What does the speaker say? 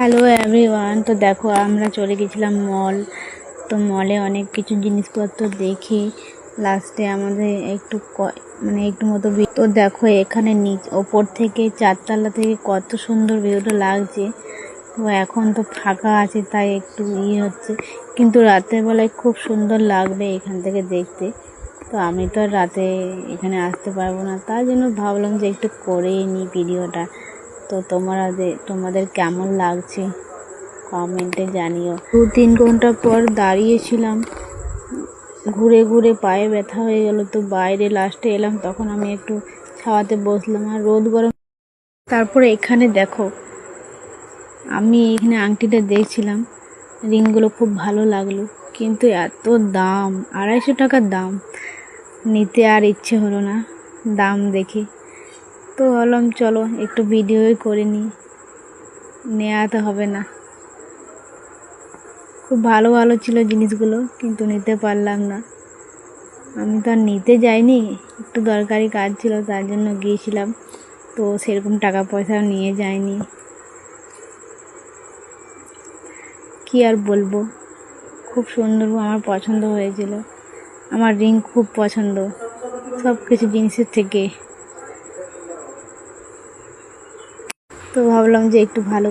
Hello everyone. তো দেখো আমরা চলে গেছিলাম মল। তো মলে অনেক কিছু জিনিসপত্র দেখি লাস্টে আমাদের একটু মতো তো দেখো এখানে ওপর থেকে 4তলা থেকে কত সুন্দর ভিউটা লাগছে। তো এখন তো ফাঁকা আছে তাই একটু হচ্ছে, কিন্তু রাতের বেলায় খুব সুন্দর লাগবে এখান থেকে দেখতে। তো আমি তো রাতে এখানে আসতে পারবো না, তার জন্য ভাবলাম যে একটু করেই নিই ভিডিওটা। তো তোমাদের কেমন লাগছে কমেন্টে জানিও। 2-3 ঘন্টা পর দাঁড়িয়েছিলাম, ঘুরে ঘুরে পায়ে ব্যথা হয়ে গেল। তো বাইরে লাস্টে এলাম, তখন আমি একটু ছাওয়াতে বসলাম আর রোদ গরম। তারপরে এখানে দেখো আমি এখানে আংটিটা দেখছিলাম, রিংগুলো খুব ভালো লাগলো, কিন্তু এত দাম, 250 টাকার দাম। নিতে আর ইচ্ছে হলো না দাম দেখে। তো ভাবলাম চলো একটু ভিডিওই করে নিই, নেওয়া তো হবে না। খুব ভালো ভালো ছিল জিনিসগুলো, কিন্তু নিতে পারলাম না। আমি তো আর নিতে যাইনি, একটু দরকারি কাজ ছিল তার জন্য গিয়েছিলাম। তো সেরকম টাকা পয়সাও নিয়ে যাইনি, কি আর বলবো। খুব সুন্দর, আমার পছন্দ হয়েছিল। আমার রিং খুব পছন্দ সব কিছু জিনিসের থেকে। তো ভাবলাম যে একটু ভালো